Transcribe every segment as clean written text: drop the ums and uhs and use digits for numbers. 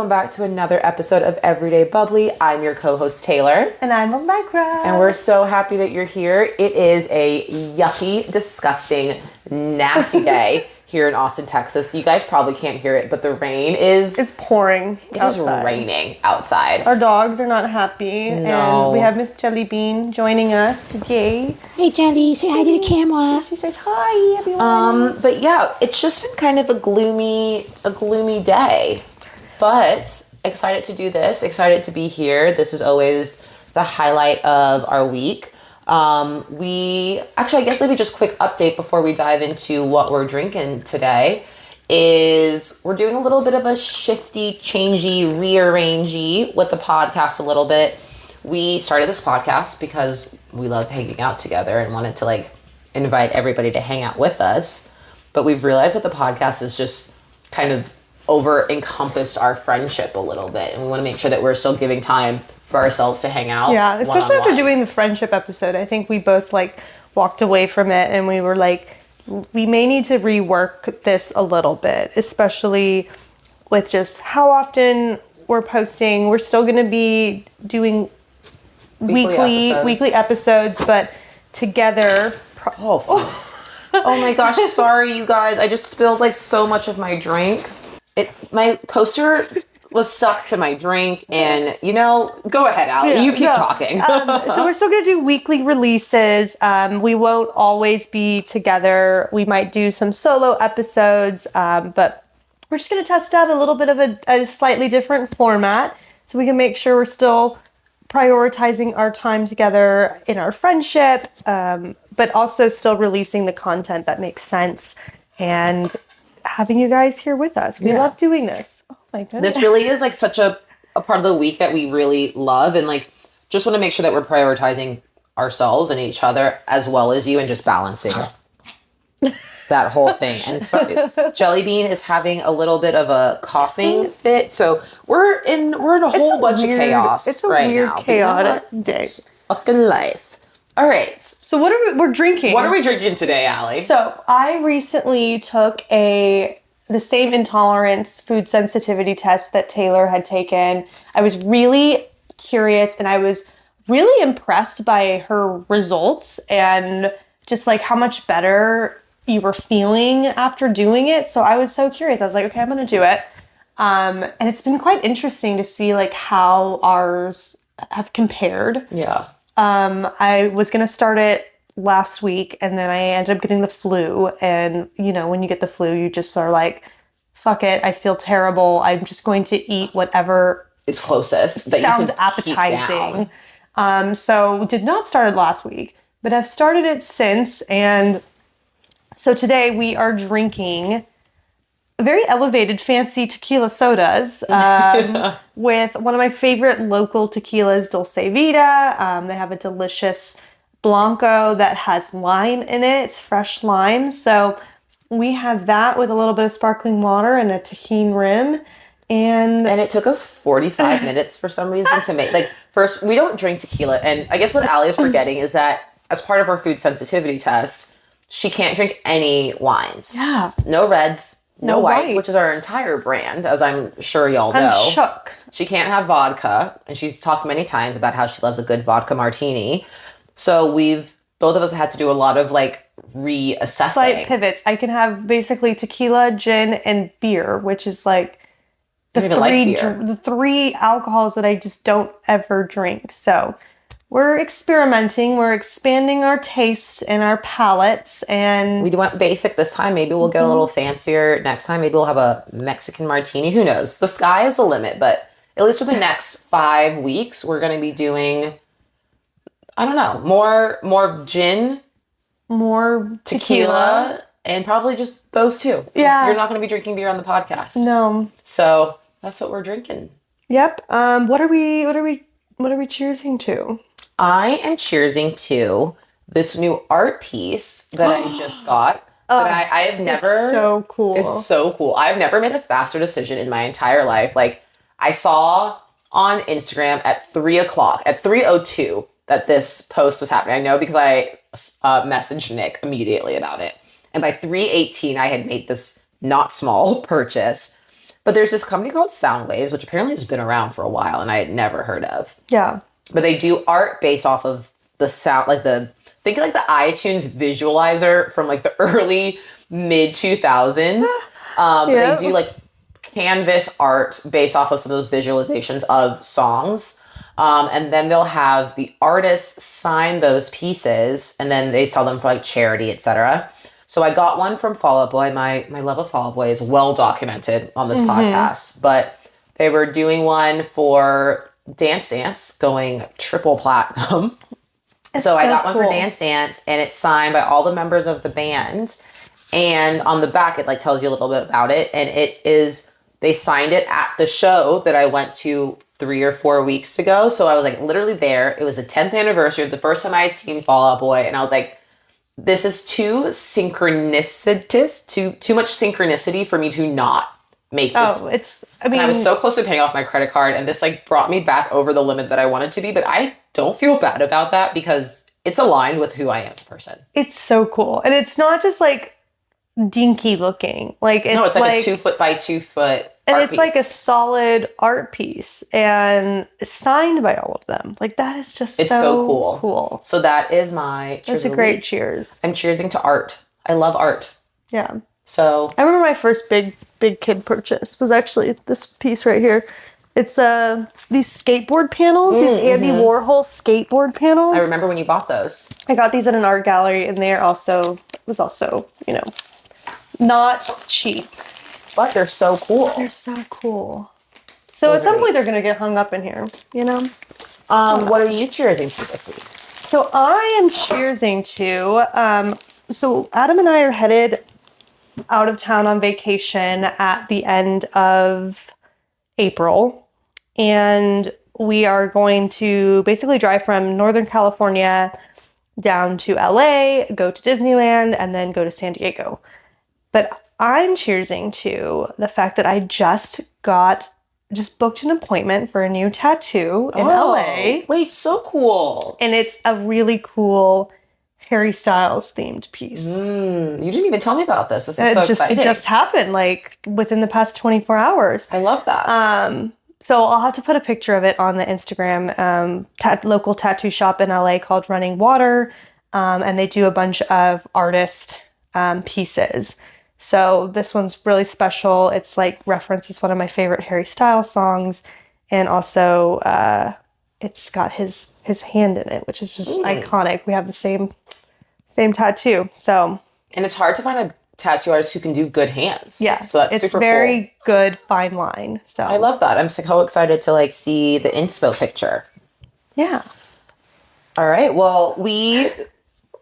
welcome back to another episode of Everyday Bubbly. I'm your co-host Taylor. And I'm Allegra. And we're so happy that you're here. It is a yucky, disgusting, nasty day here in Austin, Texas. You guys probably can't hear it, but the rain is... It's pouring outside. It is raining outside. Our dogs are not happy. No. And we have Miss Jelly Bean joining us today. Hey Jelly, say hi to the camera. She says, hi everyone. But yeah, it's just been kind of a gloomy day. But excited to do this, excited to be here. This is always the highlight of our week. I guess maybe just quick update before we dive into what we're drinking today is we're doing a little bit of a shifty, changey, rearrangey with the podcast a little bit. We started this podcast because we love hanging out together and wanted to invite everybody to hang out with us. But we've realized that the podcast is just kind of over-encompassed our friendship a little bit. And we want to make sure that we're still giving time for ourselves to hang out. Yeah, especially after doing the friendship episode. I think we both walked away from it and we were we may need to rework this a little bit, especially with just how often we're posting. We're still going to be doing weekly episodes, but together. Oh my gosh, sorry you guys. I just spilled so much of my drink. My coaster was stuck to my drink, and go ahead, Allie. You keep talking. So we're still going to do weekly releases. We won't always be together. We might do some solo episodes, but we're just going to test out a little bit of a slightly different format so we can make sure we're still prioritizing our time together in our friendship, but also still releasing the content that makes sense and having you guys here with us. We love doing this. Oh my goodness. This really is such a part of the week that we really love, and just want to make sure that we're prioritizing ourselves and each other as well as you, and just balancing that whole thing. And sorry, Jelly Bean is having a little bit of a coughing fit, so we're in a whole bunch of chaos. It's a right weird, now. chaotic day. It's fucking life. All right. So we're drinking. What are we drinking today, Allie? So I recently took the same intolerance food sensitivity test that Taylor had taken. I was really curious and I was really impressed by her results and just how much better you were feeling after doing it. So I was so curious. I was like, okay, I'm going to do it. And it's been quite interesting to see how ours have compared. Yeah. I was going to start it last week and then I ended up getting the flu. And, when you get the flu, you just are like, fuck it. I feel terrible. I'm just going to eat whatever is closest. That sounds appetizing. So did not start it last week, but I've started it since. And so today we are drinking very elevated, fancy tequila sodas with one of my favorite local tequilas, Dulce Vida. They have a delicious Blanco that has lime in it, fresh lime. So we have that with a little bit of sparkling water and a tahini rim. And it took us 45 minutes for some reason to make, first, we don't drink tequila. And I guess what Allie is forgetting is that as part of our food sensitivity test, she can't drink any wines. Yeah. No reds. No whites, which is our entire brand, as I'm sure y'all know. I'm shook. She can't have vodka, and she's talked many times about how she loves a good vodka martini. So both of us had to do a lot of reassessing. Slight pivots. I can have basically tequila, gin, and beer, which is the three alcohols that I just don't ever drink. So we're experimenting. We're expanding our tastes and our palates. And we went basic this time. Maybe we'll get a little fancier next time. Maybe we'll have a Mexican martini. Who knows? The sky is the limit. But at least for the next 5 weeks, we're going to be doing, I don't know, more gin, more tequila, and probably just those two. Yeah. You're not going to be drinking beer on the podcast. No. So that's what we're drinking. Yep. What are we cheersing to? I am cheersing to this new art piece that I just got. But I have never... It's so cool. It's so cool. I've never made a faster decision in my entire life. I saw on Instagram at 3 o'clock, at 3:02, that this post was happening. I know because I messaged Nick immediately about it. And by 3:18, I had made this not small purchase. But there's this company called Soundwaves, which apparently has been around for a while and I had never heard of. Yeah. But they do art based off of the sound, like think of like the iTunes visualizer from like the early mid 2000s. They do like canvas art based off of some of those visualizations of songs. And then they'll have the artists sign those pieces and then they sell them for like charity, etc. So I got one from Fall Out Boy. My love of Fall Out Boy is well documented on this podcast, but they were doing one for Dance Dance going triple platinum. So I got one for Dance Dance and it's signed by all the members of the band. And on the back, it like tells you a little bit about it. And they signed it at the show that I went to 3 or 4 weeks ago. So I was like literally there. It was the 10th anniversary of the first time I had seen Fall Out Boy. And I was like, this is too synchronicitous, too much synchronicity for me to not make this. And I was so close to paying off my credit card and this like brought me back over the limit that I wanted to be. But I don't feel bad about that because it's aligned with who I am as a person. It's so cool. And it's not just like dinky looking. Like it's like a 2 foot by 2 foot and art it's piece. like a solid art piece and signed by all of them. Like that is just so cool. So that is my cheers. That's a great cheers. I'm cheersing to art. I love art. Yeah. So I remember my first big kid purchase was actually this piece right here. It's these skateboard panels, these Andy Warhol skateboard panels. I remember when you bought those. I got these at an art gallery and was also, not cheap. But they're so cool. They're so cool. So at some point they're gonna get hung up in here, What are you cheersing to this week? So I am cheersing to so Adam and I are headed out of town on vacation at the end of April. And we are going to basically drive from Northern California down to LA, go to Disneyland, and then go to San Diego. But I'm cheersing to the fact that I just booked an appointment for a new tattoo in LA. Wait, so cool. And it's a really cool Harry Styles themed piece. You didn't even tell me about this. This is so exciting. It just happened like within the past 24 hours. I love that. So I'll have to put a picture of it on the Instagram, local tattoo shop in LA called Running Water. And they do a bunch of artist pieces. So this one's really special. It's like references one of my favorite Harry Styles songs. And also it's got his hand in it, which is just iconic. We have the same tattoo. So, and it's hard to find a tattoo artist who can do good hands. Yeah. So that's super cool. It's very good fine line. So I love that. I'm so excited to like see the inspo picture. Yeah. All right. Well, we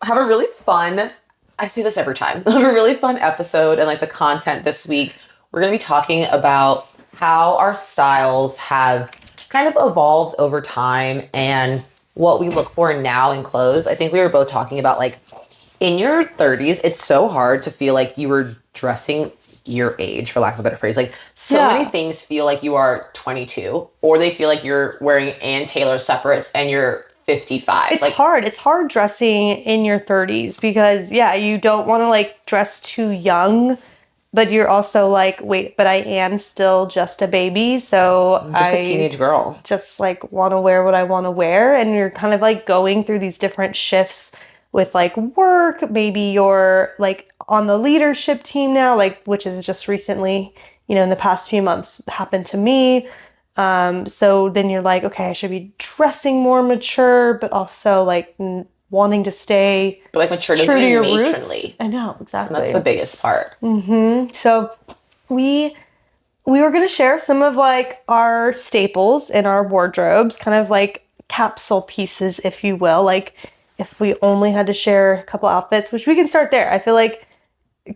have a really fun, I say this every time, a really fun episode and like the content this week. We're going to be talking about how our styles have kind of evolved over time and what we look for now in clothes. I think we were both talking about like in your 30s, it's so hard to feel like you were dressing your age, for lack of a better phrase. Like many things feel like you are 22 or they feel like you're wearing Ann Taylor separates and you're 55. It's hard. It's hard dressing in your 30s because you don't want to like dress too young, but you're also like, wait, but I am still just a baby. So I'm just a teenage girl. Just like want to wear what I want to wear. And you're kind of like going through these different shifts with like work. Maybe you're like on the leadership team now, like, which is just recently, in the past few months happened to me. So then you're like, okay, I should be dressing more mature, but also like wanting to stay mature to your matronly. Roots. I know, exactly. So that's the biggest part. So we were going to share some of like our staples in our wardrobes, kind of like capsule pieces, if you will. Like if we only had to share a couple outfits, which we can start there. I feel like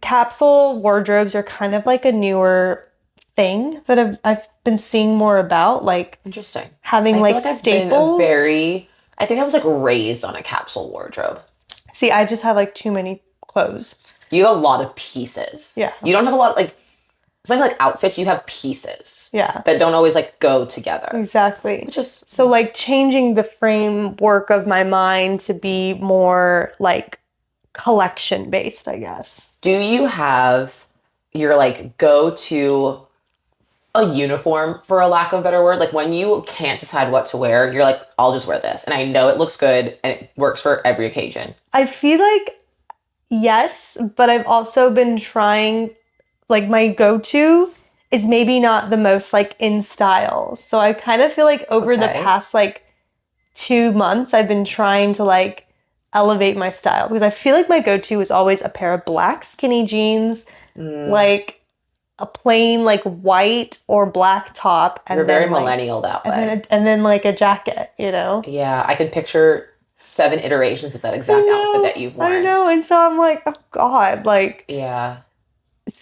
capsule wardrobes are kind of like a newer thing that I've been seeing more about. Like interesting. Having like staples. I think I was like raised on a capsule wardrobe. See, I just have like too many clothes. You have a lot of pieces. Yeah. You don't have a lot of like, it's like outfits, you have pieces. Yeah. That don't always like go together. Exactly. Just so like changing the framework of my mind to be more like collection based, I guess. Do you have your like go-to a uniform, for a lack of a better word. Like when you can't decide what to wear, you're like, I'll just wear this. And I know it looks good and it works for every occasion. I feel like yes, but I've also been trying, like my go-to is maybe not the most like in style. So I kind of feel like over the Okay. past like 2 months, I've been trying to like elevate my style because I feel like my go-to is always a pair of black skinny jeans, like a plain like white or black top, and You're very then like, millennial that way. and then like a jacket, you know? Yeah, I can picture 7 iterations of that exact outfit that you've worn. I know, and so I'm like, oh God, like, Yeah.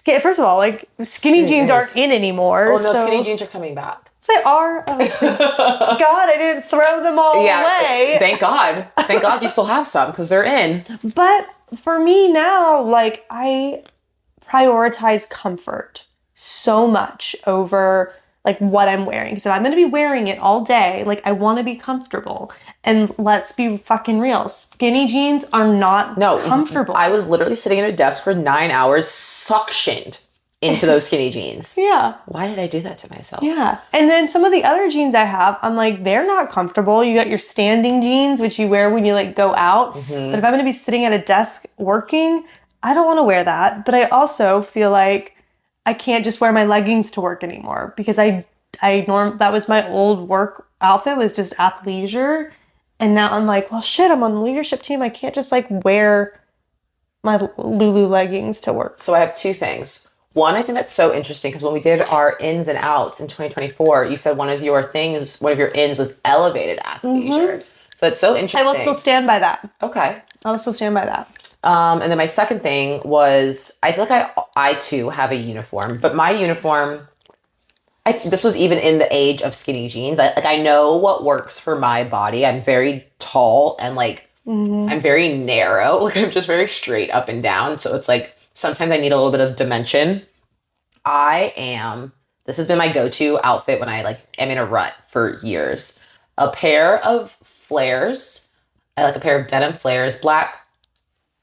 first of all, like skinny jeans jeans. aren't in anymore. Oh no, so skinny jeans are coming back. they are. Oh, thank God, I didn't throw them all away. Thank God. Thank God you still have some because they're in. But for me now, like I prioritize comfort so much over like what I'm wearing. Because if I'm going to be wearing it all day, like I want to be comfortable. And let's be fucking real. Skinny jeans are not comfortable. I was literally sitting at a desk for 9 hours, suctioned into those skinny jeans. Yeah. Why did I do that to myself? Yeah. And then some of the other jeans I have, I'm like, they're not comfortable. You got your standing jeans, which you wear when you like go out. But if I'm going to be sitting at a desk working, I don't want to wear that. But I also feel like I can't just wear my leggings to work anymore because that was my old work outfit, was just athleisure. And now I'm like, well, shit, I'm on the leadership team. I can't just like wear my Lulu leggings to work. So I have 2 things. One, I think that's so interesting because when we did our ins and outs in 2024, you said one of your ins was elevated athleisure. So it's so interesting. I will still stand by that. Okay. I will still stand by that. And then my second thing was, I feel like I too have a uniform, but my uniform, this was even in the age of skinny jeans. I know what works for my body. I'm very tall and like, I'm very narrow. Like I'm just very straight up and down. So it's like, sometimes I need a little bit of dimension. This has been my go-to outfit when I like am in a rut for years. A pair of flares. I like a pair of denim flares, black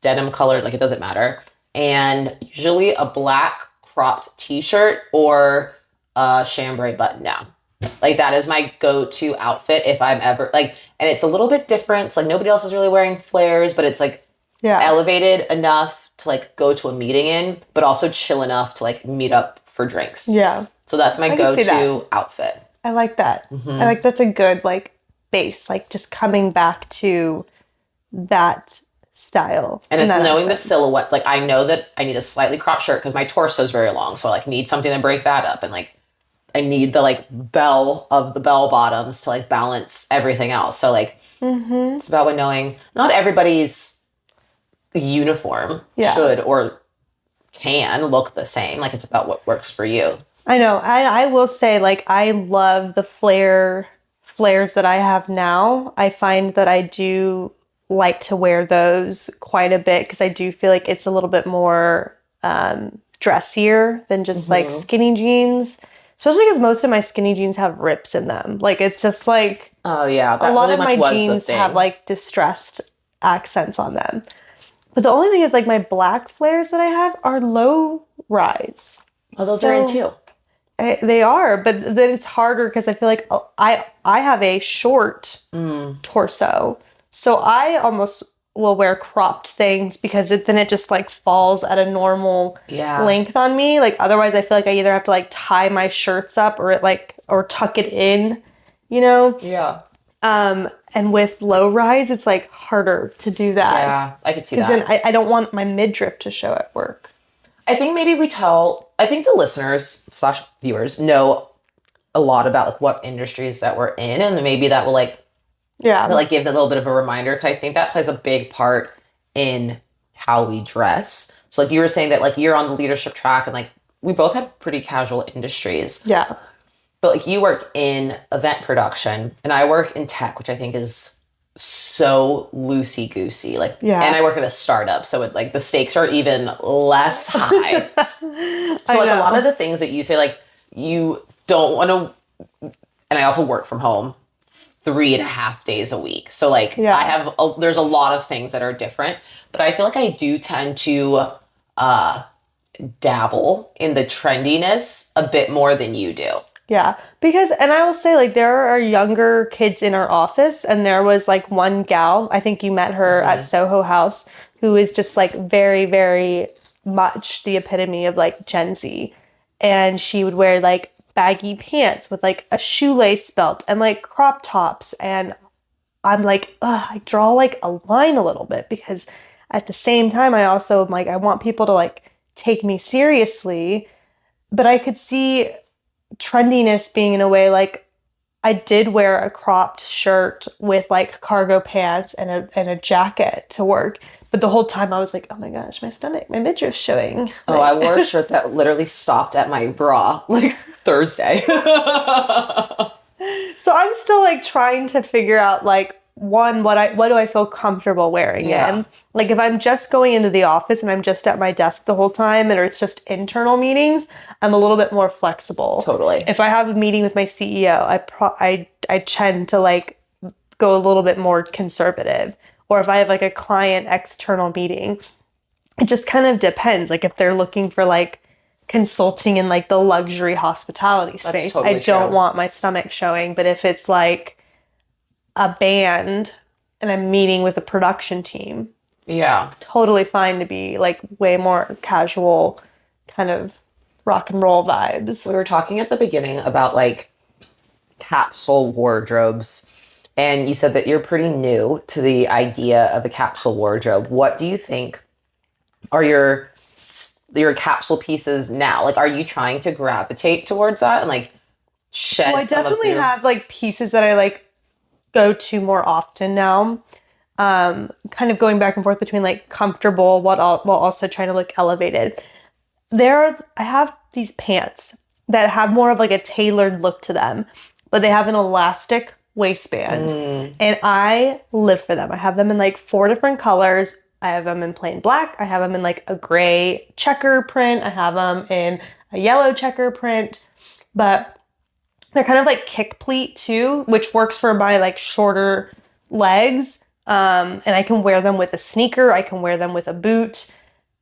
denim colored, like it doesn't matter. And usually a black cropped t-shirt or a chambray button down. Like that is my go-to outfit if I'm ever like, and it's a little bit different. So like nobody else is really wearing flares, but it's like elevated enough to like go to a meeting in, but also chill enough to like meet up for drinks. Yeah. So that's my go-to outfit. I like that. I like that's a good like base, like just coming back to that style. And it's knowing the silhouette. Like I know that I need a slightly cropped shirt because my torso is very long. So I like need something to break that up. And like I need the like bell of the bell bottoms to like balance everything else. So like it's about knowing not everybody's uniform should or can look the same. Like it's about what works for you. I know. I will say like I love the flares that I have now. I find that I do like to wear those quite a bit because I do feel like it's a little bit more dressier than just like skinny jeans. Especially because most of my skinny jeans have rips in them. Like it's just like that a lot of my jeans have like distressed accents on them. But the only thing is like my black flares that I have are low rise. Oh, those are in too. They are, but then it's harder because I feel like I have a short torso. So I almost will wear cropped things because then it just like falls at a normal length on me. Like otherwise I feel like I either have to like tie my shirts up or tuck it in, you know? Yeah. And with low rise, it's like harder to do that. Yeah, I could see that. Because then I don't want my midriff to show at work. I think maybe I think the listeners / viewers know a lot about like what industries that we're in, and maybe that will like give them a little bit of a reminder, because I think that plays a big part in how we dress. So like you were saying that like you're on the leadership track and like we both have pretty casual industries. Yeah. But like you work in event production and I work in tech, which I think is so loosey-goosey. Like, and I work at a startup, so it, like the stakes are even less high. So like a lot of the things that you say, like you don't want to, and I also work from home 3.5 days a week. So like there's a lot of things that are different, but I feel like I do tend to dabble in the trendiness a bit more than you do. Yeah, because, and I will say, like, there are younger kids in our office, and there was, like, one gal, I think you met her at Soho House, who is just, like, very, very much the epitome of, like, Gen Z. And she would wear, like, baggy pants with, like, a shoelace belt and, like, crop tops. And I'm like, ugh, I draw, like, a line a little bit, because at the same time, I also am like, I want people to, like, take me seriously. But I could see trendiness being in a way, like, I did wear a cropped shirt with like cargo pants and a jacket to work, but the whole time I was like, oh my gosh, my stomach, my midriff's showing. Oh, I wore a shirt that literally stopped at my bra like Thursday. So I'm still like trying to figure out, like, one, what do I feel comfortable wearing in? Like, if I'm just going into the office and I'm just at my desk the whole time, and it's just internal meetings, I'm a little bit more flexible. Totally. If I have a meeting with my CEO, I tend to like go a little bit more conservative. Or if I have like a client external meeting, it just kind of depends. Like, if they're looking for like consulting in like the luxury hospitality space, totally I don't true. want my stomach showing. But if it's like a band and I'm meeting with a production team, Yeah. totally fine to be like way more casual, kind of rock and roll vibes. We were talking at the beginning about like capsule wardrobes, and you said that you're pretty new to the idea of a capsule wardrobe. What do you think are your capsule pieces now? Like, are you trying to gravitate towards that and like shed Well, I some of definitely your... have like pieces that I like go to more often now. Kind of going back and forth between like comfortable while also trying to look elevated. I have these pants that have more of like a tailored look to them, but they have an elastic waistband, and I live for them. I have them in like 4 different colors. I have them in plain black. I have them in like a gray checker print. I have them in a yellow checker print, but they're kind of like kick pleat too, which works for my like shorter legs. And I can wear them with a sneaker. I can wear them with a boot.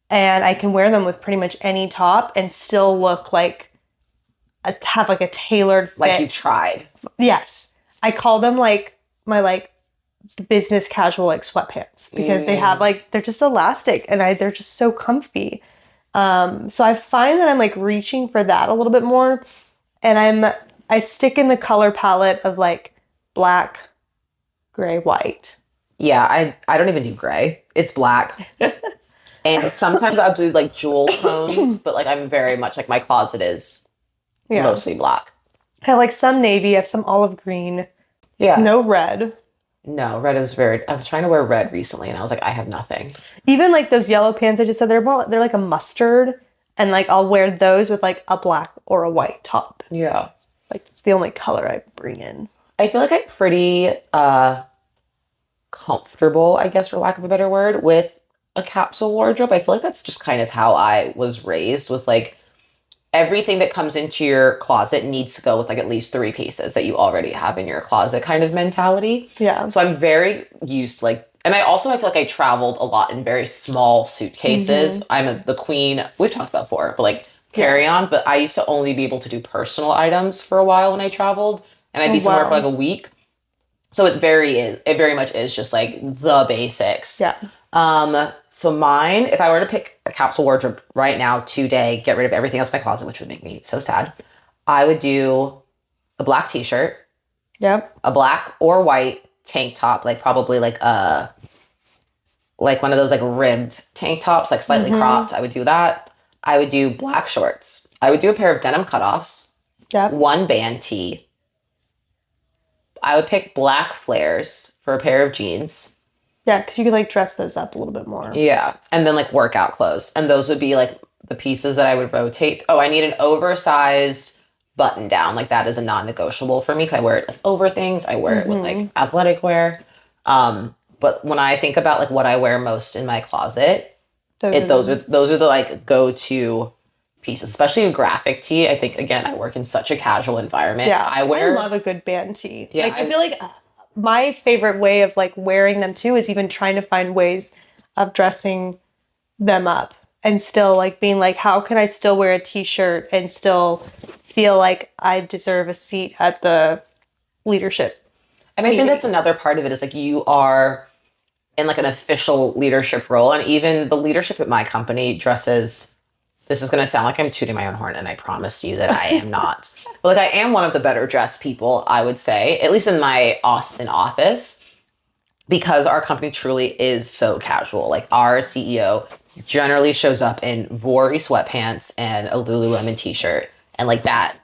And I can wear them with pretty much any top and still look like have like a tailored fit. Like you've tried. Yes. I call them like my like business casual like sweatpants, because they have like, they're just elastic and they're just so comfy. So I find that I'm like reaching for that a little bit more, and I stick in the color palette of like black, gray, white. Yeah, I don't even do gray. It's black. And sometimes I'll do like jewel tones, but like I'm very much like my closet is mostly black. I have like some navy, I have some olive green. Yeah. No red. No, red is very... I was trying to wear red recently and I was like, I have nothing. Even like those yellow pants I just said, they're like a mustard, and like I'll wear those with like a black or a white top. Yeah. Like, it's the only color I bring in. I feel like I'm pretty comfortable, I guess, for lack of a better word, with a capsule wardrobe. I feel like that's just kind of how I was raised, with like everything that comes into your closet needs to go with like at least 3 pieces that you already have in your closet kind of mentality. Yeah. So I'm very used to like, and I feel like I traveled a lot in very small suitcases. I'm the queen, we've talked about before, but like carry on, but I used to only be able to do personal items for a while when I traveled, and I'd be somewhere for like a week. So it very much is just like the basics. Yeah. So mine, if I were to pick a capsule wardrobe right now today, get rid of everything else in my closet, which would make me so sad, I would do a black t-shirt. Yep. A black or white tank top, like probably like one of those like ribbed tank tops, like slightly cropped. I would do that. I would do black shorts. I would do a pair of denim cutoffs. Yep. 1 band tee. I would pick black flares for a pair of jeans. Yeah, because you could like dress those up a little bit more. Yeah. And then like workout clothes. And those would be like the pieces that I would rotate. Oh, I need an oversized button down. Like that is a non-negotiable for me, because I wear it like over things. I wear it with like athletic wear. But when I think about like what I wear most in my closet, those are the like go-to pieces, especially a graphic tee. I think, again, I work in such a casual environment. Yeah. I love a good band tee. Yeah, like I feel like my favorite way of like wearing them too is even trying to find ways of dressing them up and still like being like, how can I still wear a t-shirt and still feel like I deserve a seat at the leadership? And I think that's another part of it is like you are in like an official leadership role. And even the leadership at my company dresses, this is going to sound like I'm tooting my own horn, and I promise you that I am not. But like I am one of the better dressed people, I would say, at least in my Austin office, because our company truly is so casual. Like our CEO generally shows up in Vory sweatpants and a Lululemon t-shirt, and like that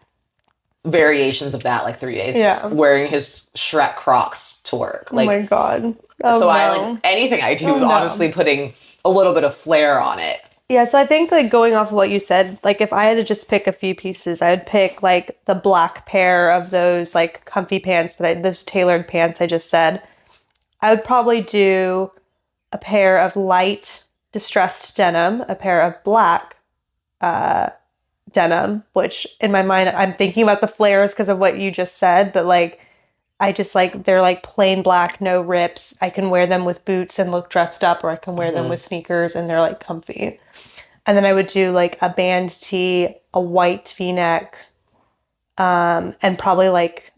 variations of that, like 3 days, wearing his Shrek Crocs to work. Like, oh my God. Oh, so no. I like anything I do is honestly putting a little bit of flair on it. Yeah, so I think like going off of what you said, like if I had to just pick a few pieces, I would pick like the black pair of those like comfy pants those tailored pants I just said. I would probably do a pair of light distressed denim, a pair of black denim, which in my mind, I'm thinking about the flares because of what you just said, but like, I just like, they're like plain black, no rips. I can wear them with boots and look dressed up, or I can wear them with sneakers and they're like comfy. And then I would do like a band tee, a white V-neck, and probably like,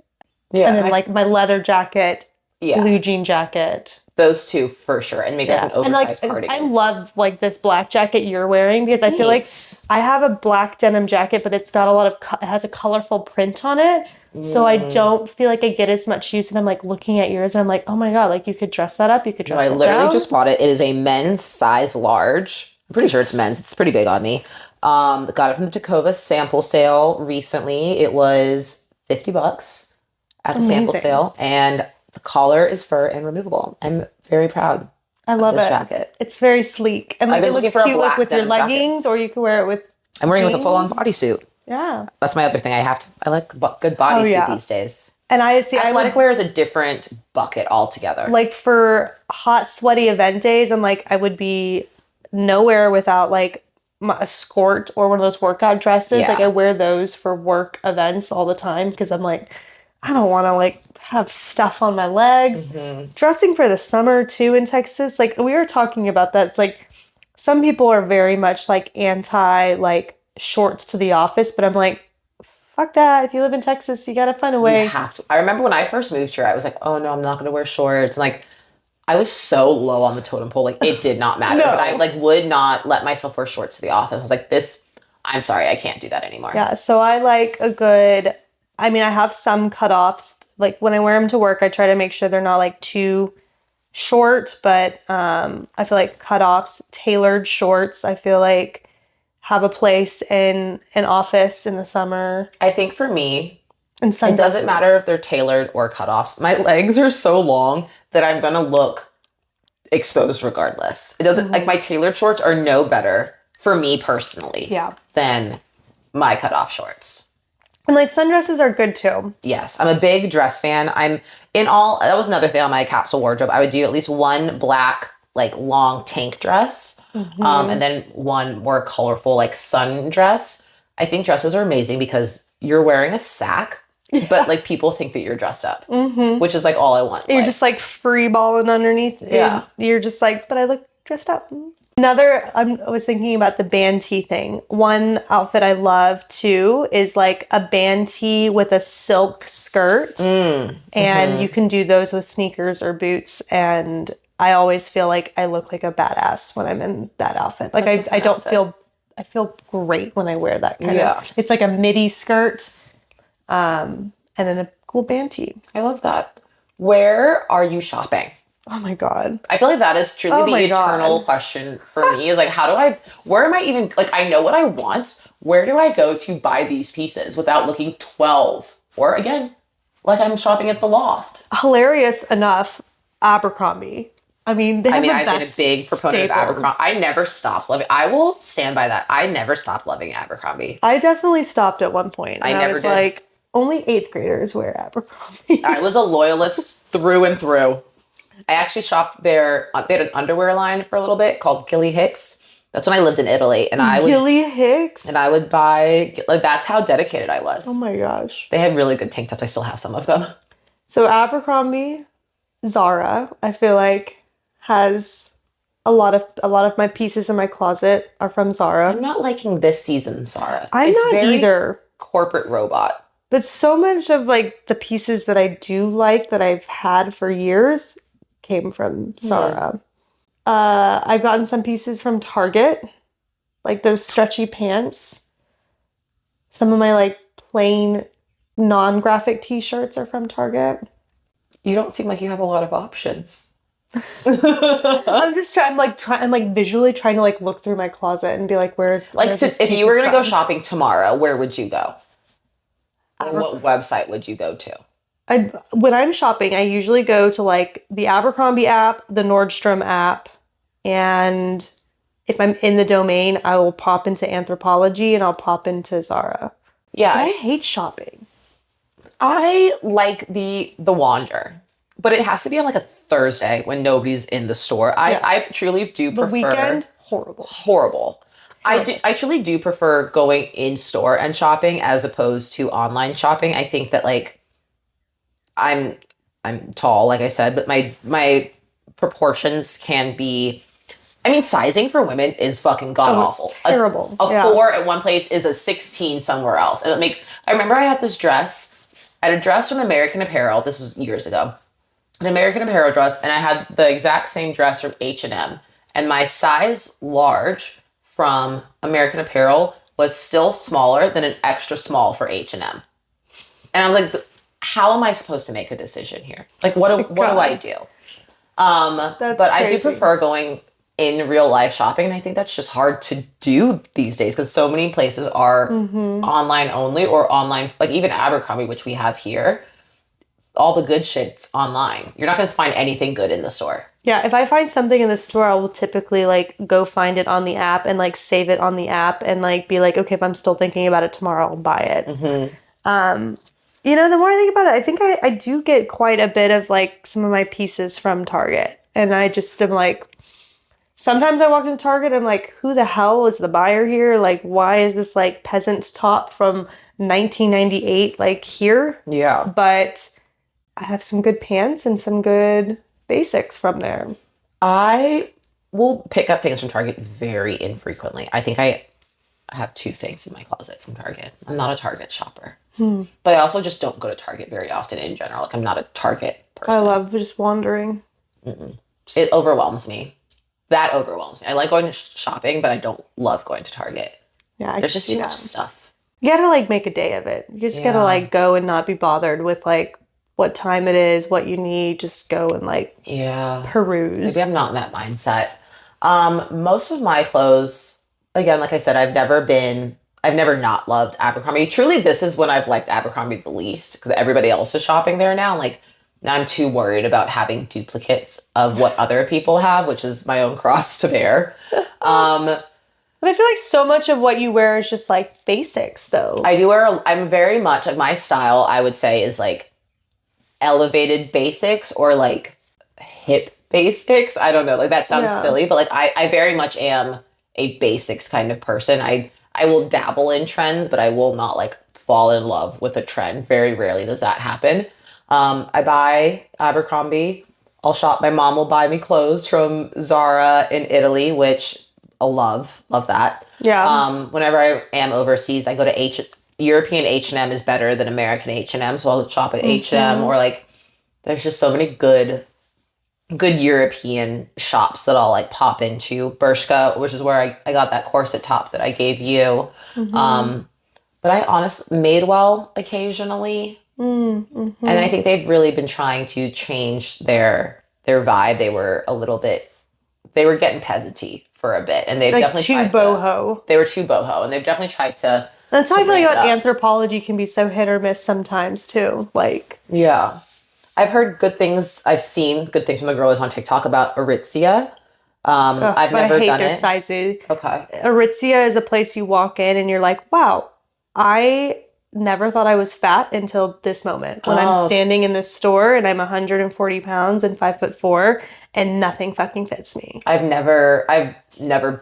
and then like my leather jacket, blue jean jacket. Those two for sure. And maybe like an oversized cardigan. I love like this black jacket you're wearing because I feel like I have a black denim jacket, but it's got a lot of, it has a colorful print on it. So I don't feel like I get as much use. And I'm like looking at yours and I'm like, oh my God, like you could dress that up. You could dress that down. I literally just bought it. It is a men's size large. I'm pretty sure it's men's. It's pretty big on me. Got it from the Tacova sample sale recently. It was $50 at the sample sale. And the collar is fur and removable. I'm very proud. I love this it. Jacket. It's very sleek. And like it looks cute like with your leggings, or you can wear it with I'm wearing it with a full-on bodysuit. Yeah. That's my other thing. I like good bodysuit these days. And I see athletic wear is a different bucket altogether. Like for hot, sweaty event days, I'm like, I would be nowhere without like a skirt or one of those workout dresses. Like I wear those for work events all the time because I'm like, I don't want to like have stuff on my legs. Dressing for the summer too in Texas, like we were talking about that. It's like some people are very much like anti like shorts to the office, but I'm like, fuck that. If you live in Texas, you gotta find a way. You have to. I remember when I first moved here, I was like, oh no, I'm not gonna wear shorts. And like I was so low on the totem pole, like it did not matter. But I like would not let myself wear shorts to the office. I was like, I'm sorry, I can't do that anymore. Yeah, so I like I have some cutoffs. Like when I wear them to work, I try to make sure they're not like too short, but I feel like cutoffs, tailored shorts, I feel like have a place in an office in the summer. I think for me, and it doesn't matter if they're tailored or cutoffs. My legs are so long that I'm gonna look exposed regardless. It doesn't like my tailored shorts are no better for me personally than my cutoff shorts. And like sundresses are good too. Yes, I'm a big dress fan. That was another thing on my capsule wardrobe. I would do at least one black, like long tank dress, and then one more colorful, like sundress. I think dresses are amazing because you're wearing a sack, but like people think that you're dressed up, which is like all I want. You're just like free balling underneath. Yeah. You're just like, but I look dressed up. Another, I was thinking about the band tee thing. One outfit I love too is like a band tee with a silk skirt. And you can do those with sneakers or boots. And I always feel like I look like a badass when I'm in that outfit. Like I feel great when I wear that kind of. It's like a midi skirt and then a cool band tee. I love that. Where are you shopping? Oh my God. I feel like that is truly the eternal question for me is like, where am I even, like, I know what I want. Where do I go to buy these pieces without looking 12? Or again, like I'm shopping at the Loft. Hilarious enough, Abercrombie. I've been a big proponent of Abercrombie. I never stopped loving. I will stand by that. I never stopped loving Abercrombie. I definitely stopped at one point. I never did. Like, only 8th graders wear Abercrombie. I was a loyalist through and through. I actually shopped there. They had an underwear line for a little bit called Gilly Hicks. That's when I lived in Italy, and Gilly Hicks, and I would buy like that's how dedicated I was. Oh my gosh, they had really good tank tops. I still have some of them. So Abercrombie, Zara, I feel like has A lot of my pieces in my closet are from Zara. I'm not liking this season, Zara. I'm it's not very either. corporate robot. But so much of like the pieces that I do like that I've had for years came from Zara. I've gotten some pieces from Target, like those stretchy pants. Some of my like plain non-graphic t-shirts are from Target. You don't seem like you have a lot of options. I'm like visually trying to like look through my closet and be like, where's if you were gonna go shopping tomorrow, where would you go? Or what website would you go to? When I'm shopping, I usually go to like the Abercrombie app, the Nordstrom app, and if I'm in the domain, I will pop into Anthropologie and I'll pop into Zara. Yeah, But I hate shopping. I like the Wander, but it has to be on like a Thursday when nobody's in the store. I truly do prefer The weekend, horrible. Horrible. I truly do prefer going in store and shopping as opposed to online shopping. I think that like I'm tall, like I said, but my proportions can be. I mean, sizing for women is fucking god awful. It's terrible. A 4 at one place is a 16 somewhere else, and it makes. I remember I had this dress. I had a dress from American Apparel. This was years ago. An American Apparel dress, and I had the exact same dress from H&M. And my size large from American Apparel was still smaller than an extra small for H&M. And I was like, how am I supposed to make a decision here? Like, what do I do? But crazy. I do prefer going in real life shopping, and I think that's just hard to do these days because so many places are online only or online, like even Abercrombie, which we have here. All the good shit's online. You're not going to find anything good in the store. Yeah, if I find something in the store, I will typically like go find it on the app and like save it on the app and like be like, okay, if I'm still thinking about it tomorrow, I'll buy it. You know, the more I think about it, I think I do get quite a bit of like some of my pieces from Target. And I just am like, sometimes I walk into Target, I'm like, who the hell is the buyer here? Like, why is this like peasant top from 1998 like here? Yeah. But I have some good pants and some good basics from there. I will pick up things from Target very infrequently. I think I have 2 things in my closet from Target. I'm not a Target shopper. But I also just don't go to Target very often in general. Like, I'm not a Target person. I love just wandering. It overwhelms me. That overwhelms me. I like going to shopping, but I don't love going to Target. Yeah, there's just too much stuff. You gotta like make a day of it. You just gotta like go and not be bothered with like what time it is, what you need. Just go and like peruse. Maybe I'm not in that mindset. Most of my clothes, again, like I said, I've never not loved Abercrombie. Truly, this is when I've liked Abercrombie the least because everybody else is shopping there now. Like, now I'm too worried about having duplicates of what other people have, which is my own cross to bear. But I feel like so much of what you wear is just like basics, though. I'm very much like my style, I would say, is like elevated basics or like hip basics. I don't know. Like, that sounds silly, but like I very much am a basics kind of person. I will dabble in trends, but I will not like fall in love with a trend. Very rarely does that happen. I buy Abercrombie. I'll shop. My mom will buy me clothes from Zara in Italy, which I love that. Yeah. Whenever I am overseas, I go to European H&M is better than American H&M, so I'll shop at H&M or like there's just so many good European shops that I'll like pop into. Bershka, which is where I got that corset top that I gave you. But I honestly Madewell occasionally. And I think they've really been trying to change their vibe. They were getting peasanty for a bit, and they've like definitely tried boho. They were too boho, and they've definitely tried to. That's how I feel like Anthropologie can be so hit or miss sometimes too. Like, yeah, I've heard good things. I've seen good things from the girls on TikTok about Aritzia. I've never done it. I hate their sizes. Okay, Aritzia is a place you walk in and you're like, wow, I never thought I was fat until this moment when I'm standing in this store and I'm 140 pounds and 5'4" and nothing fucking fits me. I've never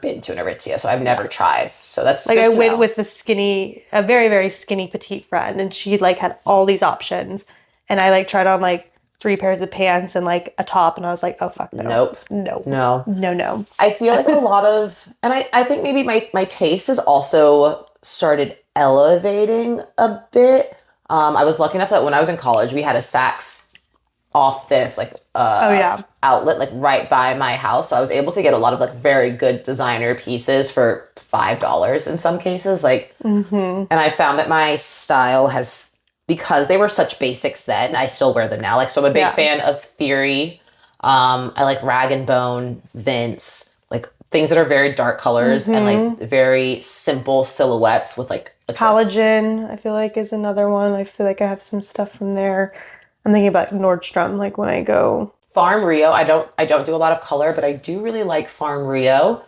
been to an Aritzia, so I've never tried. So that's like, I went with a very, very skinny petite friend, and she like had all these options, and I like tried on like 3 pairs of pants and like a top, and I was like, oh fuck no. Nope. No. I feel like a lot of, and I think maybe my taste has also started elevating a bit. I was lucky enough that when I was in college, we had a Saks off Fifth, like outlet, like right by my house. So I was able to get a lot of like very good designer pieces for $5 in some cases. Like, and I found that my style has, because they were such basics then, I still wear them now. Like, so I'm a big fan of Theory. I like Rag and Bone, Vince, like things that are very dark colors and like very simple silhouettes with like a Collagen, I feel like, is another one. I feel like I have some stuff from there. I'm thinking about Nordstrom, like when I go. Farm Rio. I don't do a lot of color, but I do really like Farm Rio.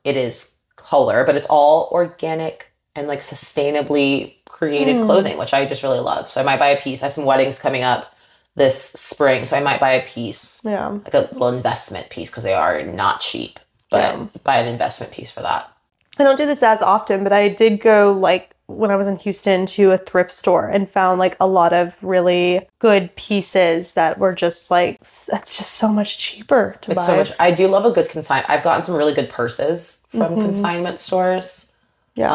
It is color, but it's all organic and like sustainably created clothing, which I just really love. So I might buy a piece. I have some weddings coming up this spring, so I might buy a piece, like a little investment piece, because they are not cheap, but buy an investment piece for that. I don't do this as often, but I did go like when I was in Houston to a thrift store and found like a lot of really good pieces that were just like, it's just so much cheaper to buy. So much. I do love a good consign. I've gotten some really good purses from consignment stores. Yeah.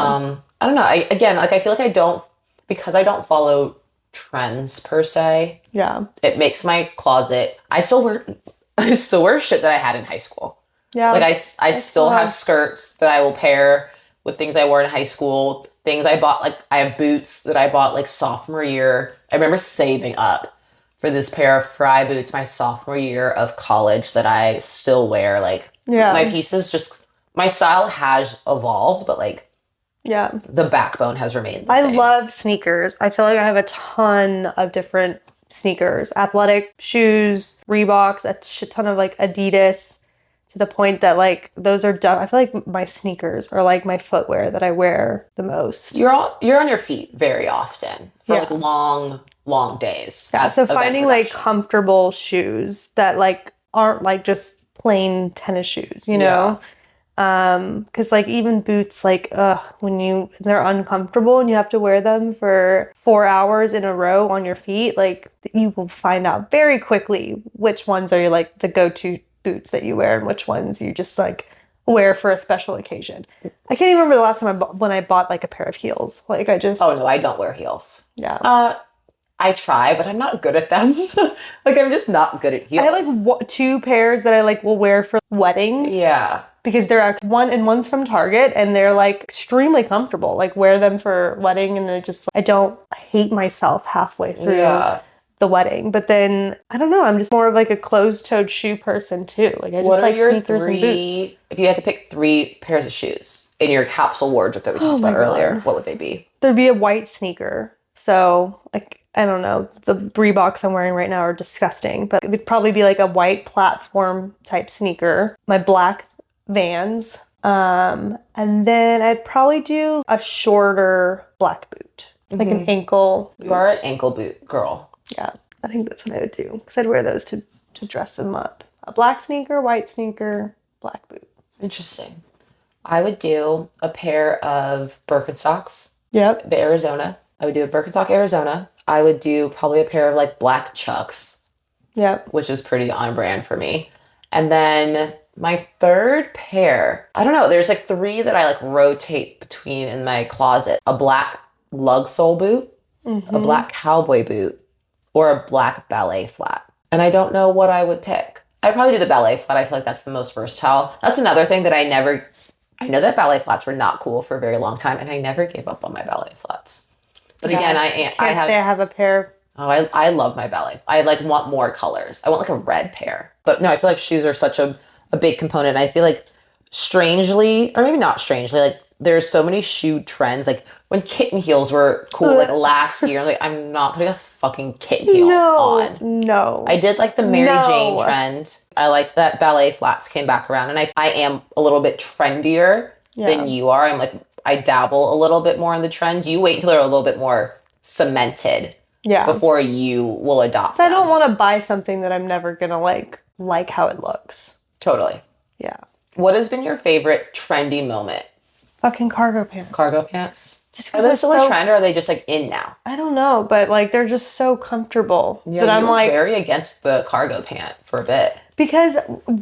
I don't know. I feel like because I don't follow trends per se. Yeah. It makes my closet. I still wear shit that I had in high school. Yeah. Like I still have skirts that I will pair with things I wore in high school. Things I bought, like I have boots that I bought like sophomore year. I remember saving up for this pair of Fry boots my sophomore year of college that I still wear. Like my pieces my style has evolved, but like the backbone has remained the same. I love sneakers. I feel like I have a ton of different sneakers, athletic shoes, Reeboks, a shit ton of like Adidas. To the point that like those are done. I feel like my sneakers are like my footwear that I wear the most. You're on your feet very often for like long days. Yeah. So finding like comfortable shoes that like aren't like just plain tennis shoes, you know? Because like even boots, like when they're uncomfortable and you have to wear them for 4 hours in a row on your feet, like you will find out very quickly which ones are like the go-to boots that you wear and which ones you just like wear for a special occasion. I can't even remember the last time when I bought like a pair of heels. Like I just... Oh no, I don't wear heels. Yeah. I try, but I'm not good at them. Like I'm just not good at heels. I have like 2 pairs that I like will wear for weddings. Yeah. Because they're one's from Target and they're like extremely comfortable. Like wear them for wedding and I hate myself halfway through the wedding. But then I don't know, I'm just more of like a closed-toed shoe person too. Like I just like sneakers and boots. If you had to pick 3 pairs of shoes in your capsule wardrobe that we talked about earlier, what would they be? There'd be a white sneaker. So like I don't know, the Reeboks I'm wearing right now are disgusting, but it would probably be like a white platform type sneaker, my black Vans, and then I'd probably do a shorter black boot, like an ankle boot. You are an ankle boot girl. Yeah, I think that's what I would do because I'd wear those to dress them up. A black sneaker, white sneaker, black boot. Interesting. I would do a pair of Birkenstocks. Yep. The Arizona. I would do a Birkenstock Arizona. I would do probably a pair of like black Chucks. Yep. Which is pretty on brand for me. And then my third pair, I don't know, there's like 3 that I like rotate between in my closet. A black lug sole boot, a black cowboy boot, or a black ballet flat. And I don't know what I would pick. I'd probably do the ballet flat. I feel like that's the most versatile. That's another thing that I know that ballet flats were not cool for a very long time, and I never gave up on my ballet flats. But again, I have a pair. Oh, I love my ballet. I like want more colors. I want like a red pair. But no, I feel like shoes are such a big component. I feel like strangely, or maybe not strangely, like there's so many shoe trends. Like when kitten heels were cool, like last year, like I'm not putting a fucking kitten heel on. No. I did like the Mary Jane trend. I liked that ballet flats came back around, and I am a little bit trendier than you are. I'm like, I dabble a little bit more in the trends. You wait until they're a little bit more cemented before you will adopt them. I don't want to buy something that I'm never gonna like how it looks. Totally. Yeah. What has been your favorite trendy moment? Fucking cargo pants. Cargo pants? Just Are because they they're still a so, trend or are they just like in now? I don't know, but like they're just so comfortable Yeah, that I'm you were like, very against the cargo pant for a bit. because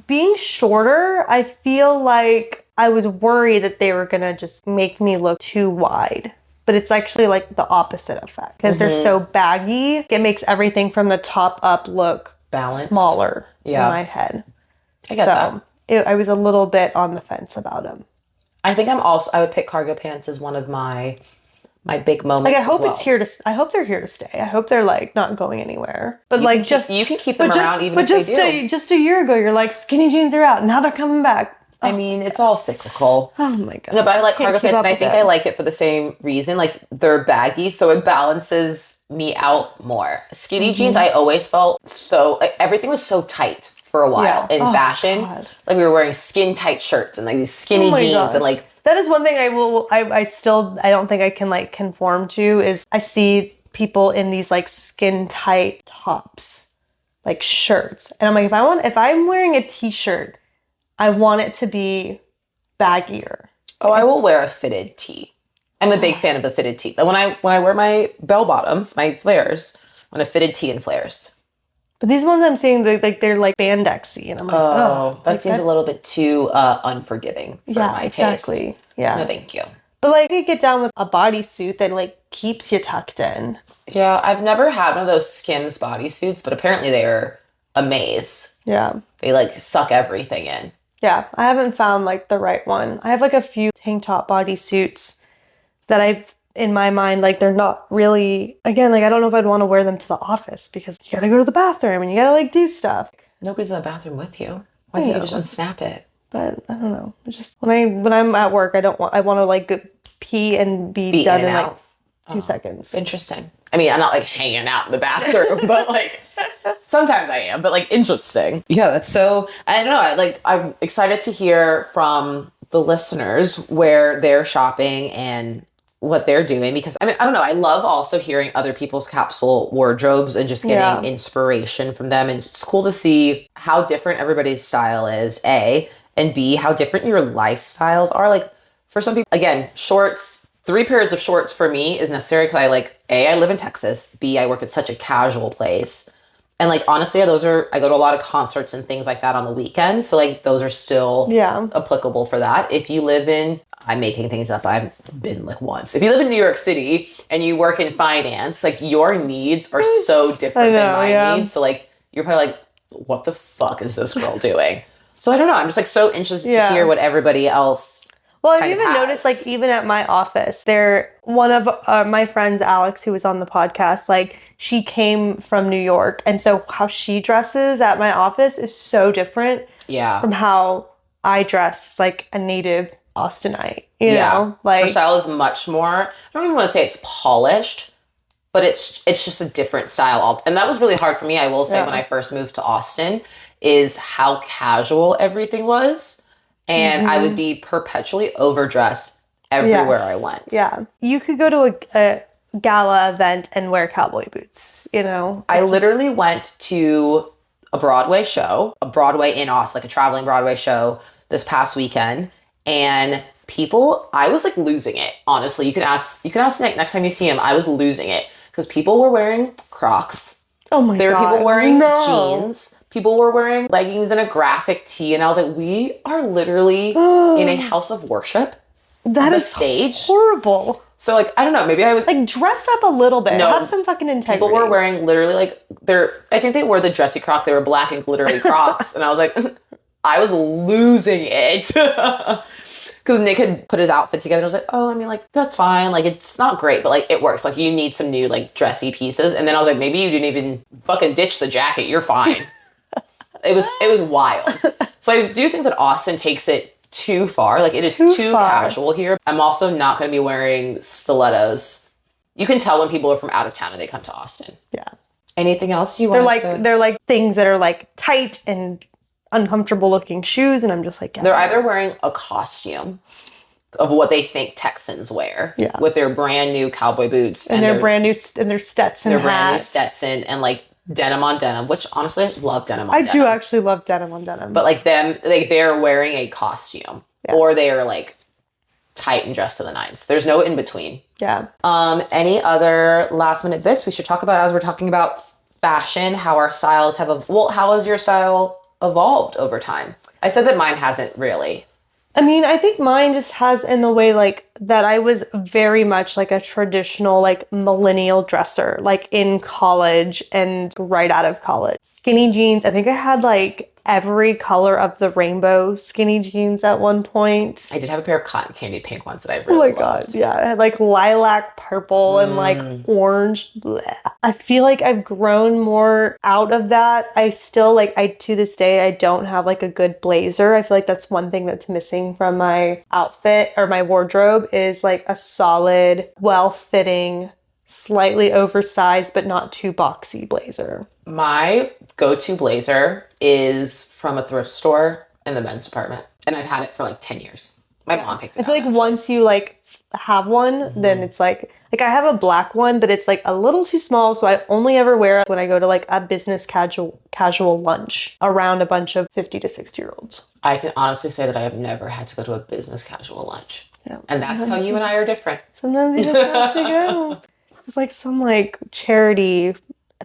being shorter, I feel like I was worried that they were gonna just make me look too wide. But it's actually like the opposite effect because they're so baggy. It makes everything from the top up look Balanced. smaller Yeah. in my head. I get that. I was a little bit on the fence about them. I think I would pick cargo pants as one of my big moments. Like I hope as well. it's here to. I hope they're here to stay. I hope they're like not going anywhere. But like you can keep them around even if just they do. Just a year ago, you're like skinny jeans are out. Now they're coming back. I mean, it's all cyclical. Oh my god. No, but I like Can't cargo keep pants, up and I with think it. I like it for the same reason. Like they're baggy, so it balances me out more. Skinny jeans, I always felt so like everything was so tight for a while in fashion. God. Like we were wearing skin tight shirts and like these skinny my jeans gosh. and like That is one thing I don't think I can like conform to is I see people in these like skin tight tops, like shirts. And I'm like, if I'm wearing a t-shirt, I want it to be baggier. oh, I will wear a fitted tee. I'm a big fan of a fitted tee. Like when I wear my bell bottoms, my flares, on a fitted tee and flares. But these ones I'm seeing, they're like spandexy, and I'm like, Oh, that like seems a little bit too unforgiving for my exactly. taste. Yeah. No, thank you. But like, you get down with a bodysuit that like keeps you tucked in. Yeah, I've never had one of those Skims bodysuits, but apparently they are a maze. Yeah. They like suck everything in. Yeah. I haven't found like the right one. I have like a few tank top bodysuits that I've in my mind, like they're not really, again, like I don't know if I'd want to wear them to the office because you gotta go to the bathroom and you gotta like do stuff. Nobody's in the bathroom with you. Why can't you just unsnap it? But I don't know. It's just when I'm at work, I want to like go pee and be done in in and like out. 2 seconds. Interesting. I mean, I'm not like hanging out in the bathroom, but like sometimes I am, but like interesting. Yeah, that's so, I don't know. I'm excited to hear from the listeners where they're shopping and what they're doing because I mean, I don't know. I love also hearing other people's capsule wardrobes and just getting inspiration from them. And it's cool to see how different everybody's style is, A, and B, how different your lifestyles are. Like for some people, again, shorts, 3 pairs of shorts for me is necessary because I like, A, I live in Texas. B, I work at such a casual place. And like, honestly, I go to a lot of concerts and things like that on the weekends. So like, those are still applicable for that. If you live in, I'm making things up. I've been like once. If you live in New York City and you work in finance, like your needs are so different than my needs. So like, you're probably like, what the fuck is this girl doing? So I don't know. I'm just like so interested to hear what everybody else. Well, I've even noticed, like, even at my office, one of my friends, Alex, who was on the podcast, like, she came from New York. And so how she dresses at my office is so different from how I dress. It's like a native Austinite, you know? Like, her style is much more, I don't even want to say it's polished, but it's just a different style. And that was really hard for me, I will say, when I first moved to Austin, is how casual everything was. And I would be perpetually overdressed everywhere I went. Yeah. You could go to a gala event and wear cowboy boots, you know? I literally went to a Broadway show, a Broadway in Austin, like a traveling Broadway show this past weekend. And I was like losing it, honestly. You can ask Nick next time you see him. I was losing it because people were wearing Crocs. Oh my God. There were people wearing jeans. People were wearing leggings and a graphic tee. And I was like, we are literally in a house of worship. That is stage. Horrible. So like, I don't know, maybe I was like, dress up a little bit. No, have some fucking integrity. People were wearing literally like I think they wore the dressy Crocs. They were black and glittery Crocs. And I was like, I was losing it. Because Nick had put his outfit together. And I was like, oh, I mean, like, that's fine. Like, it's not great, but like, it works. Like, you need some new, like, dressy pieces. And then I was like, maybe you didn't even fucking ditch the jacket. You're fine. It was wild. So I do think that Austin takes it too far. Like, it is too casual here. I'm also not going to be wearing stilettos. You can tell when people are from out of town and they come to Austin. Yeah. Anything else you want to... They're like things that are like tight and uncomfortable looking shoes, and I'm just like, they're either wearing a costume of what they think Texans wear with their brand new cowboy boots and their brand new Stetson brand new Stetson and like denim on denim, which honestly I love denim on denim. I do actually love denim on denim, but like they're wearing a costume or they are like tight and dressed to the nines. There's no in between. Yeah. Any other last minute bits we should talk about as we're talking about fashion, how our styles have how has your style evolved over time? I said that mine hasn't really. I mean, I think mine just has in the way like that I was very much like a traditional like millennial dresser, like in college and right out of college. Skinny jeans. I think I had like every color of the rainbow skinny jeans at one point. I did have a pair of cotton candy pink ones that I Oh really my loved. God. Yeah. I had like lilac purple and like orange. Bleh. I feel like I've grown more out of that. I still to this day, I don't have like a good blazer. I feel like that's one thing that's missing from my outfit or my wardrobe is like a solid, well-fitting, slightly oversized, but not too boxy blazer. My go-to blazer is from a thrift store in the men's department. And I've had it for like 10 years. My mom picked it up. I feel like once you like have one, then it's like I have a black one, but it's like a little too small. So I only ever wear it when I go to like a business casual lunch around a bunch of 50 to 60-year-olds. I can honestly say that I have never had to go to a business casual lunch. Yeah, and that's how you and I are different. Sometimes you just have to go. It was like some like charity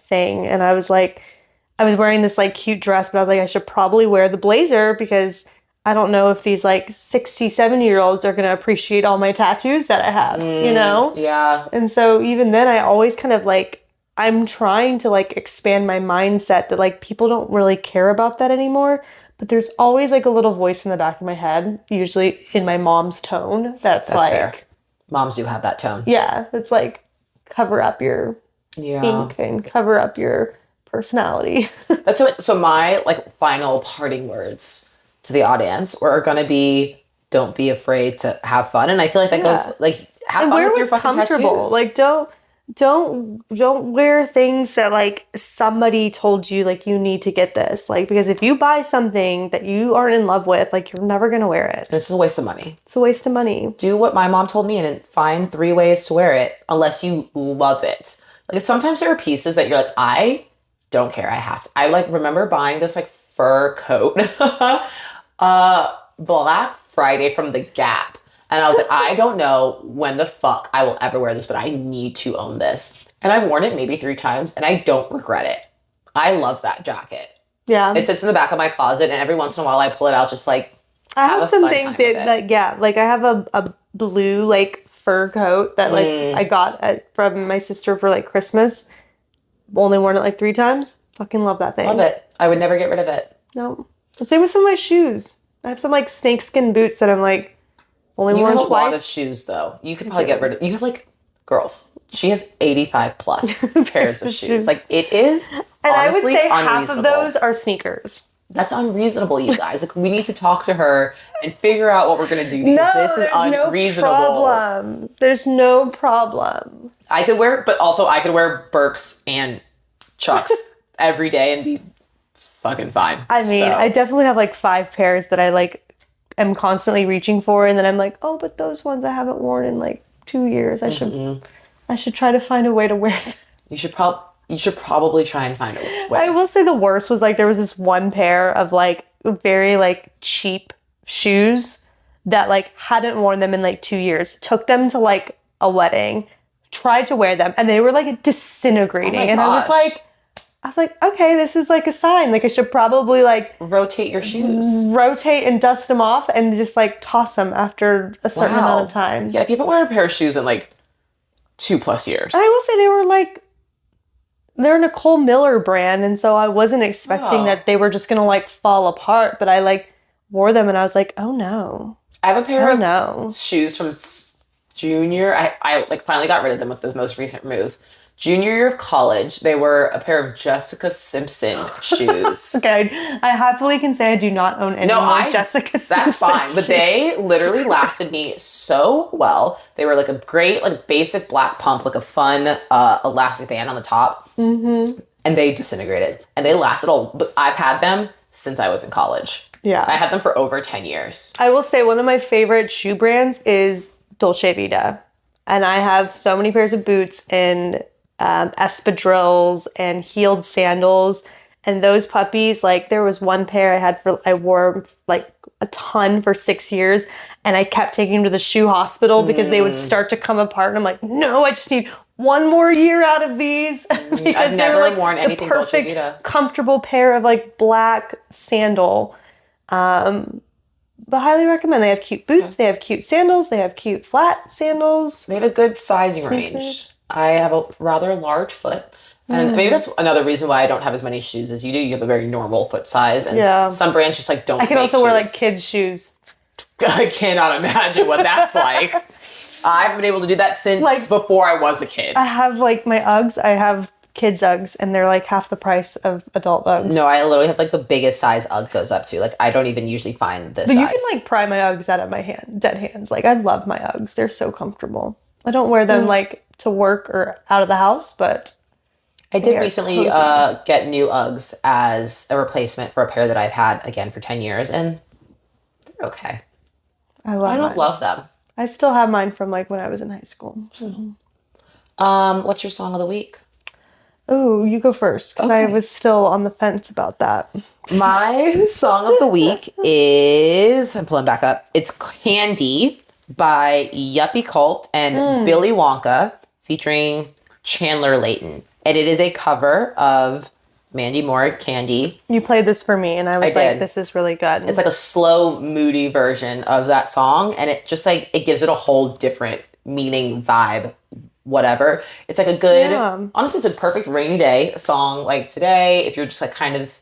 thing. And I was wearing this like cute dress, but I was like, I should probably wear the blazer because I don't know if these like 60, 70-year-olds are going to appreciate all my tattoos that I have, you know? Yeah. And so even then I always kind of like, I'm trying to like expand my mindset that like people don't really care about that anymore. But there's always like a little voice in the back of my head, usually in my mom's tone. That's like, fair. Moms do have that tone. Yeah. It's like, cover up your ink and cover up your personality. So my like final parting words to the audience are gonna be, don't be afraid to have fun. And I feel like that goes like have fun with your fucking tattoos. Like don't wear things that like somebody told you like you need to get this. Like because if you buy something that you aren't in love with, like you're never gonna wear it. This is a waste of money. It's a waste of money. Do what my mom told me and find 3 ways to wear it unless you love it. Like sometimes there are pieces that you're like, I don't care. I have to. I like remember buying this like fur coat, Black Friday from the Gap. And I was like, I don't know when the fuck I will ever wear this, but I need to own this. And I've worn it maybe 3 times and I don't regret it. I love that jacket. Yeah. It sits in the back of my closet and every once in a while I pull it out just like I have some things that like I have a blue like fur coat that like I got from my sister for like Christmas. Only worn it like 3 times. Fucking love that thing. Love it. I would never get rid of it. No. The same with some of my shoes. I have some like snakeskin boots that I'm like only worn twice. You have a lot of shoes though. You could probably get rid of. You have like girls. She has 85 plus pairs of shoes. Like it is. And honestly, I would say unreasonable. half of those are sneakers. That's unreasonable, you guys. Like we need to talk to her and figure out what we're gonna do because this is unreasonable. There's no problem. I could wear Birks and Chucks every day and be fucking fine. I mean, I definitely have like 5 pairs that I like am constantly reaching for, and then I'm like, oh, but those ones I haven't worn in like 2 years. I should try to find a way to wear them. You should probably try and find a way. I will say the worst was like there was this one pair of like very like cheap shoes that like hadn't worn them in like 2 years. Took them to like a wedding, tried to wear them, and they were like disintegrating. Oh my and gosh. I was like, okay, this is like a sign. Like I should probably like rotate your shoes. Rotate and dust them off and just like toss them after a certain amount of time. Yeah, if you haven't worn a pair of shoes in like 2+ years. I will say they were like, they're a Nicole Miller brand, and so I wasn't expecting that they were just gonna like fall apart, but I like wore them and I was like, oh no. I have a pair of shoes from junior. I like finally got rid of them with this most recent move. Junior year of college, they were a pair of Jessica Simpson shoes. Okay, I happily can say I do not own any more Jessica Simpson. That's fine, shoes. but they literally lasted me so well. They were like a great, like basic black pump, like a fun elastic band on the top, and they disintegrated. And they lasted but I've had them since I was in college. Yeah, I had them for over 10 years. I will say one of my favorite shoe brands is Dolce Vita, and I have so many pairs of boots and espadrilles and heeled sandals, And those puppies, like there was one pair I wore like a ton for 6 years, and I kept taking them to the shoe hospital because they would start to come apart. And I'm like, no, I just need one more year out of these because I've they were never like worn the anything Dolce perfect, Vita. comfortable pair of like black sandal. But highly recommend. They have cute boots. They have cute sandals. They have cute flat sandals. They have a good sizing range. I have a rather large foot. And maybe that's another reason why I don't have as many shoes as you do. You have a very normal foot size. And some brands just like don't I can make also wear like shoes. kids' shoes. I cannot imagine what that's like. I've been able to do that since Like, before I was a kid. I have like my Uggs. I have kids' Uggs, and they're like half the price of adult Uggs. No, I literally have like the biggest size Ugg goes up to. Like I don't even usually find this But size. you can like pry my Uggs out of my dead hands. Like I love my Uggs. They're so comfortable. I don't wear them like to work or out of the house, but I did recently get new Uggs as a replacement for a pair that I've had again for 10 years, and they're okay. I don't love them. I still have mine from like when I was in high school. So. What's your song of the week? Oh, you go first because I was still on the fence about that. My song of the week is, I'm pulling back up, it's Candy by Yuppie Cult and Billy Wonka featuring Chandler Layton. And it is a cover of Mandy Moore, Candy. You played this for me and I was like, this is really good. It's like a slow, moody version of that song. And it just like, it gives it a whole different meaning, vibe, whatever. It's like a good, honestly, it's a perfect rainy day song. Like today, if you're just like kind of,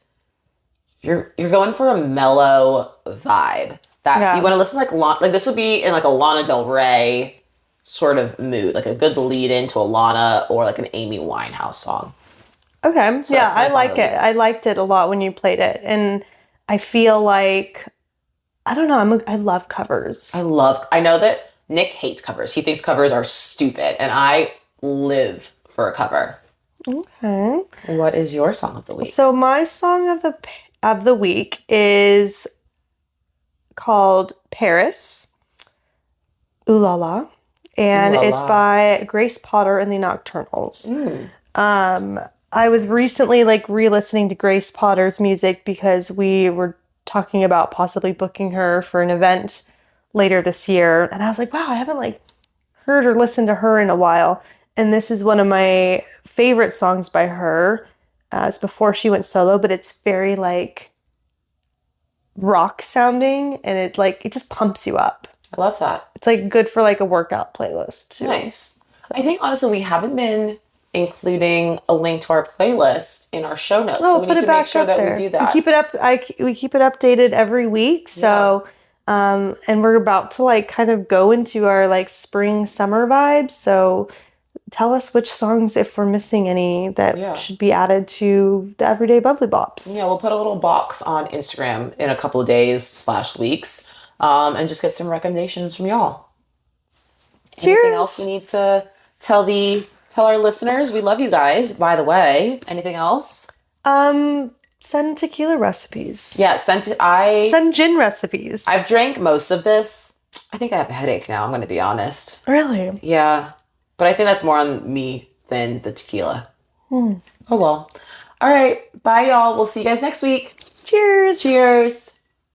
you're going for a mellow vibe. That you want to listen to like this would be in like a Lana Del Rey sort of mood, like a good lead into a Lana or like an Amy Winehouse song. Okay. So yeah, I like it. I liked it a lot when you played it. And I feel like, I don't know, I love covers. I know that Nick hates covers. He thinks covers are stupid. And I live for a cover. Okay. What is your song of the week? So my song of the week is called Paris. Ooh La La. And it's by Grace Potter and the Nocturnals. I was recently like re-listening to Grace Potter's music because we were talking about possibly booking her for an event later this year. And I was like, wow, I haven't like heard or listened to her in a while. And this is one of my favorite songs by her. It's before she went solo, but it's very like rock sounding and it just pumps you up. I love that. It's like good for like a workout playlist too. Nice. So. I think honestly we haven't been including a link to our playlist in our show notes. So we need to make sure that we do that. We keep it up. We keep it updated every week. So, and we're about to like kind of go into our like spring summer vibes. So tell us which songs, if we're missing any, that should be added to the Everyday Bubbly Bops. Yeah, we'll put a little box on Instagram in a couple of days / weeks. And just get some recommendations from y'all. Cheers. Anything else we need to tell our listeners? We love you guys, by the way. Anything else? Send tequila recipes. Yeah, send gin recipes. I've drank most of this. I think I have a headache now, I'm going to be honest. Really? Yeah. But I think that's more on me than the tequila. Oh, well. All right. Bye, y'all. We'll see you guys next week. Cheers. Cheers.